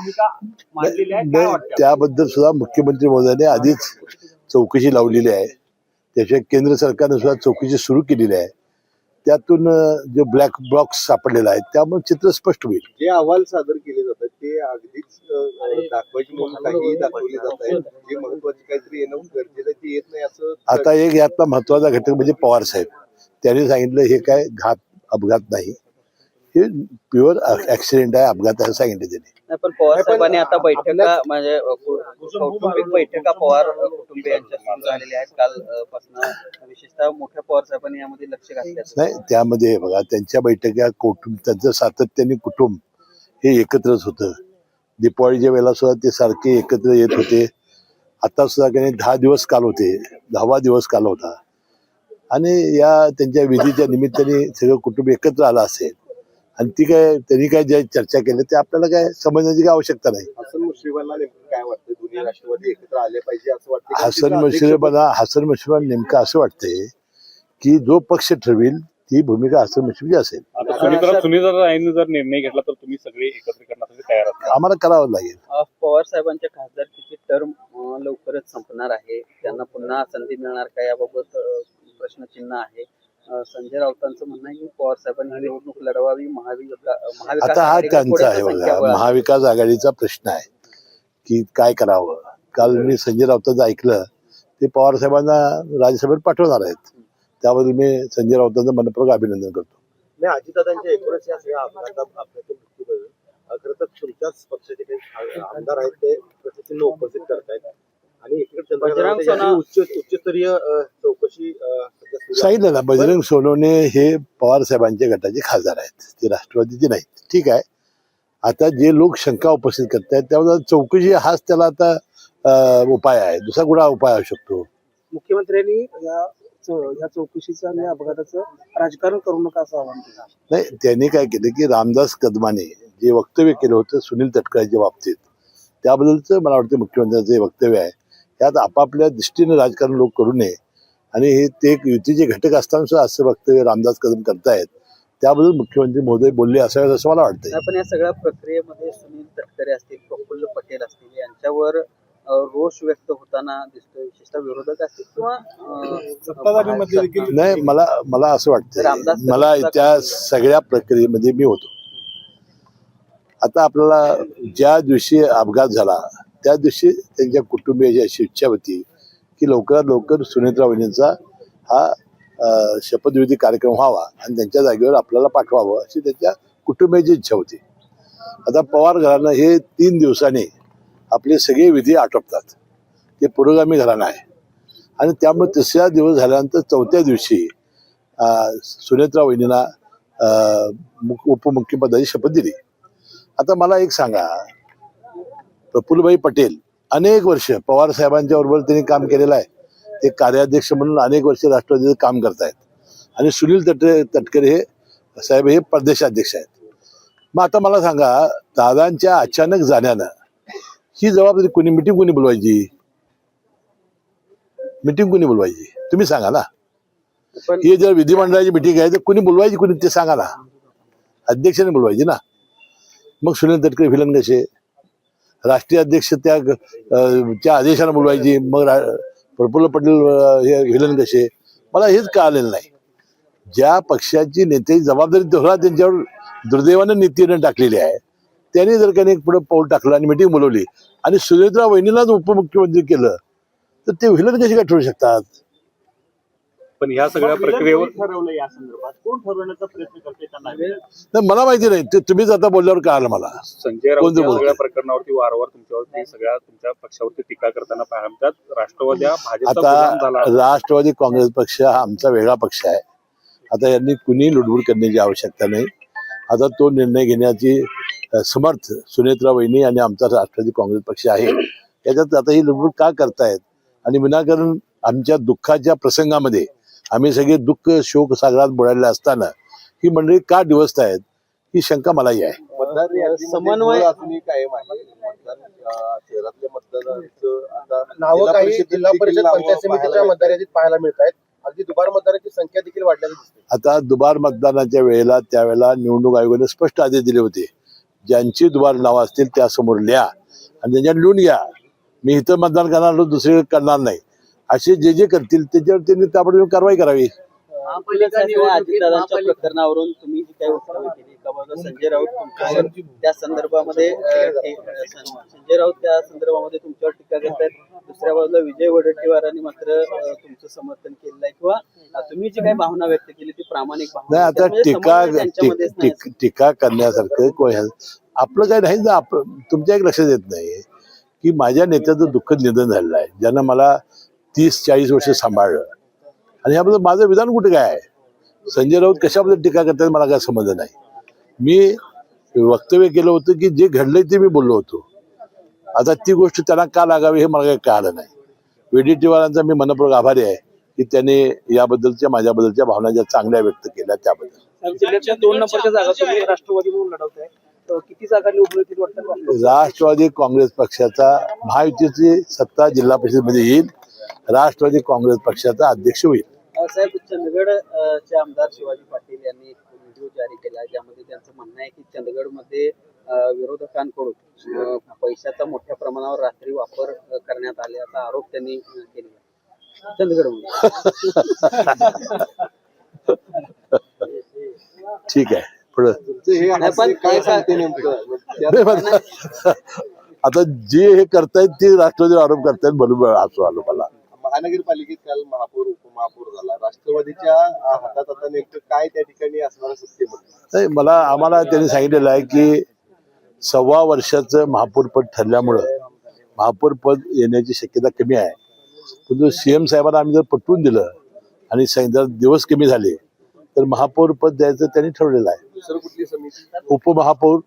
भूमिका मांडलेली आहे, काय वाटतं? त्याबद्दल सुद्धा मुख्यमंत्री महोदयाने आधीच चौकशी लावलेली आहे. त्याशिवाय केंद्र सरकारने सुद्धा चौकशी सुरू केलेली आहे. त्यातून जो ब्लॅक बॉक्स सापडलेला आहे त्यामुळे चित्र स्पष्ट होईल. जे अहवाल सादर केले जातात ते अगदीच दाखवायची म्हणून काही दाखवले जात आहेत. जे महत्वाचे काहीतरी येणं गरजेचं ते येत नाही असं. आता एक यातला महत्वाचा घटक म्हणजे पवार साहेब. त्यांनी सांगितलं हे काय अपघात नाही, हे प्युअर ऍक्सिडेंट आहे, अपघात असं सांगितलं त्यांनी. पण पवार साहेबांनी आता बैठका म्हणजे कौटुंबिक बैठका पवार कुटुंबियांच्या सुरू झालेल्या आहेत कालपासून. विशेषतः मोठ्या पवार साहेबांनी यामध्ये लक्ष घातलं नाही. त्यामध्ये बघा त्यांच्या बैठका त्यांचं सातत्याने कुटुंब हे एकत्रच होतं. दीपावलीच्या वेळेला सुद्धा ते सारखे एकत्र येत होते. आता सुद्धा काही 10 दिवस काल होते, 10वा दिवस काल होता. आणि या त्यांच्या विधीच्या निमित्ताने सगळं कुटुंब एकत्र आलं असेल आणि त्यांनी काय ज्या चर्चा केल्या ते आपल्याला काय समजण्याची काय आवश्यकता नाही. हसन मुश्रीफांना नेमकं काय वाटतं? दोन्ही राष्ट्रवादी एकत्र आले पाहिजे असं वाटतं? हसन मुश्रीफ नेमकं असं वाटतंय की जो पक्ष ठरवेल ती भूमिका हसन मुश्रीफची असेल. सुनीता रायने जर निर्णय घेतला तर तुम्ही सगळे एकत्र करण्यासाठी तयार आहात? आम्हाला करावं लागेल. पवार साहेबांच्या खासदारकीची टर्म लवकरच संपणार आहे. त्यांना पुन्हा संधी मिळणार का याबाबत प्रश्नचिन्ह आहे. संजय राऊतांचं म्हणणं आहे की पवार साहेबांनी निवडणूक लढवावी. आता हा त्यांचा आहे बघा, महाविकास आघाडीचा प्रश्न आहे की काय करावं. काल मी संजय राऊतांचं ऐकलं ते पवार साहेबांना राज्यसभेत पाठवणार आहेत. त्याबद्दल मी संजय राऊतांचं मनपूर्वक अभिनंदन करतो. नाही, अजितदादांच्या एकूणच या सगळ्या अपघातातून मृत्यू झाला. खरं तर तुमच्याच पक्षाचे काही आमदार आहेत ते प्रशासनाला उपस्थित करतायत आणि उच्चस्तरीय चौकशी सांगितलं ना. बजरंग सोनवणे हे पवार साहेबांच्या गटाचे खासदार आहेत, ते राष्ट्रवादीचे नाहीत. ठीक आहे. आता जे लोक शंका उपस्थित करतायत त्याबद्दल चौकशी हाच त्याला आता उपाय आहे. दुसरा कुठला उपाय असू शकतो? मुख्यमंत्र्यांनी या चौकशीचं आणि अपघाताचं राजकारण करू नका असं आवाहन केलं. नाही, त्यांनी काय केलं की रामदास कदमाने जे वक्तव्य केलं होतं सुनील तटकरेच्या बाबतीत त्याबद्दलचं मला वाटतं मुख्यमंत्र्यांचं जे वक्तव्य आहे त्यात आपापल्या दृष्टीने राजकारण लोक करू नये आणि हे ते एक युतीचे घटक असताना सुद्धा असं वक्तव्य रामदास कदम करतायत. त्याबद्दल मुख्यमंत्री महोदय बोलले असावेत असं मला वाटतंय. पण या सगळ्या प्रक्रियेमध्ये सुनील तटकरे असतील, प्रफुल्ल पटेल असतील यांच्यावर रोष व्यक्त होताना दिसतोय. विशेषतः विरोधक असतील किंवा नाही, मला असं वाटतं, मला त्या सगळ्या प्रक्रियेमध्ये मी होतो. आता आपल्याला ज्या दिवशी अपघात झाला त्या दिवशी त्यांच्या कुटुंबियाची अशी इच्छा होती की लवकरात लवकर सुनेत्रा वहिनींचा हा शपथविधी कार्यक्रम व्हावा आणि त्यांच्या जागेवर आपल्याला पाठवावं अशी त्यांच्या कुटुंबियाची इच्छा होती. आता पवार घराणं हे 3 दिवसांनी आपले सगळे विधी आटोपतात. ते पुरोगामी घराणं आहे आणि त्यामुळे 3रा दिवस झाल्यानंतर 4थ्या दिवशी सुनेत्रा वहिनींना उपमुख्यपदाची शपथ दिली. आता मला एक सांगा, प्रफुल्लभाई पटेल अनेक वर्ष पवार साहेबांच्या बरोबर त्यांनी काम केलेलं आहे. ते कार्याध्यक्ष म्हणून अनेक वर्ष राष्ट्रवादीचं काम करतायत आणि सुनील तटकरे हे साहेब हे प्रदेशाध्यक्ष आहेत. मग आता मला सांगा, दादांच्या अचानक जाण्यानं ही जबाबदारी कोणी मिटिंग बोलवायची? तुम्ही सांगा ना. ही जर विधिमंडळाची मिटिंग आहे तर कोणी बोलवायची, कोणी ते सांगा ना. अध्यक्षाने बोलवायची ना. मग सुनील तटकरे विलन कसे? राष्ट्रीय अध्यक्ष त्या आदेशाने बोलवायची. मग प्रफुल्ल पटेल हे विलन कसे? मला हेच कळालेलं नाही. ज्या पक्षाची नेत्याची जबाबदारी तेव्हा त्यांच्यावर दुर्दैवानं नीतीने टाकलेली आहे त्यांनी जर काही पुढे पाऊल टाकलं आणि मिटिंग बोलवली आणि सुनेत्रा वहिनीलाच उपमुख्यमंत्री केलं तर ते विलन कसे काय ठरू शकतात? पण ह्या सगळ्या प्रक्रियेवर ठरवलं या संदर्भात कोण ठरवण्याचा प्रयत्न करते त्यांना नाही, मला माहिती नाही. ते तुम्हीच आता बोलल्यावर कळालं मला. संजय राऊत सगळ्या प्रकरणावरती वारंवार तुमच्यावरती तुमच्या पक्षावरती टीका करताना पाहतात. राष्ट्रवादी आता राष्ट्रवादी काँग्रेस पक्ष हा आमचा वेगळा पक्ष आहे. आता यांनी कुणी लुडबुड करण्याची आवश्यकता नाही. आता तो निर्णय घेण्याची समर्थ सुनेत्रा वहिनी आणि आमचा राष्ट्रवादी काँग्रेस पक्ष आहे. याच्यात आता ही लुडबुड का करतायत आणि विनाकारण आमच्या दुःखाच्या प्रसंगामध्ये आम्ही सगळे दुःख शोक सागरात बुडालेले असताना ही मंडळी का डिवचतायत ही शंका मलाही आहे. समन्वय नावं काही जिल्हा परिषद पंचायत समितीच्या मतदार यादीत पाहायला मिळत आहेत. अगदी दुबार मतदारांची संख्या देखील वाढल्याची दिसते. आता दुबार मतदानाच्या वेळेला त्यावेळेला निवडणूक आयोगाने स्पष्ट आदेश दिले होते ज्यांची दुबार नावं असतील त्यासमोर लिहा आणि त्यांच्यात लिहून घ्या. मी इथं मतदान करणार दुसरीकडे करणार नाही, असे जे जे करतील त्याच्यावर त्यांनी त्याप्रमाणे कारवाई करावी. अजितदादांच्या प्रकरणावरून तुम्ही जी काही वक्तव्य केली का बाबा संजय राऊत तुमच्यावर त्या संदर्भामध्ये संजय राऊत त्या संदर्भामध्ये तुमच्यावर टीका करतायत, दुसऱ्या बाजूला विजय वडेट्टीवारांनी मात्र तुमचं समर्थन केलेलं आहे किंवा तुम्ही जी काही भावना व्यक्त केली ती प्रामाणिक भावना नाही. आहे. आता त्यामुळे समन्वय त्यांच्यामध्येच नाही असं. टीका करण्यासारखं आपलं काही नाही ना. तुमच्या एक लक्षात येत नाही की माझ्या नेत्याचं दुःखद निधन झालेलं आहे, ज्यानं मला 30-40 वर्ष सांभाळलं. आणि ह्याबद्दल माझं विधान कुठे काय आहे? संजय राऊत कशाबद्दल टीका करतात मला काय समज नाही. मी वक्तव्य केलं होतं की जे घडलंय ते मी बोललो होतो. आता ती गोष्ट त्यांना का लागावी हे मला काही कळालं नाही. वडेट्टीवारांचा मी मनपूर्वक आभारी आहे की त्यांनी याबद्दलच्या माझ्याबद्दलच्या भावना ज्या चांगल्या व्यक्त केल्या त्याबद्दल. जिल्ह्याच्या 2 नंबरच्या जागा तुम्ही राष्ट्रवादी म्हणून लढवताय, तर किती जागा निवडून येतील वाटतं? राष्ट्रवादी काँग्रेस पक्षाचा महायुतीची सत्ता जिल्हा परिषदेमध्ये येईल. राष्ट्रवादी काँग्रेस पक्षाचा अध्यक्ष होईल. साहेब, चंदगडचे आमदार शिवाजी पाटील यांनी एक व्हिडिओ जारी केला ज्यामध्ये त्यांचं म्हणणं आहे की चंदगडमध्ये विरोधकांकडून पैशाचा मोठ्या प्रमाणावर रात्री वापर करण्यात आल्याचा आरोप त्यांनी केला चंदगडमध्ये. ठीक आहे, पुढं नाही, पण आता जे हे करतायत ते राष्ट्रवादी आरोप करतायत म्हणून असं आलो मला. महानगरपालिकेत काल महापौर उपमहापौर झाला. राष्ट्रवादीच्या हातात आता नेमकं काय त्या ठिकाणी असणार सत्तेमध्ये? नाही, आम्हाला त्यांनी सांगितलेलं आहे की 1.25 वर्षाचं महापौरपद ठरल्यामुळं महापौरपद येण्याची शक्यता कमी आहे. परंतु CM साहेबांना आम्ही जर पटवून दिलं आणि जर दिवस कमी झाले तर महापौरपद द्यायचं त्यांनी ठरवलेलं आहे. दुसरं कुठली समिती? उपमहापौर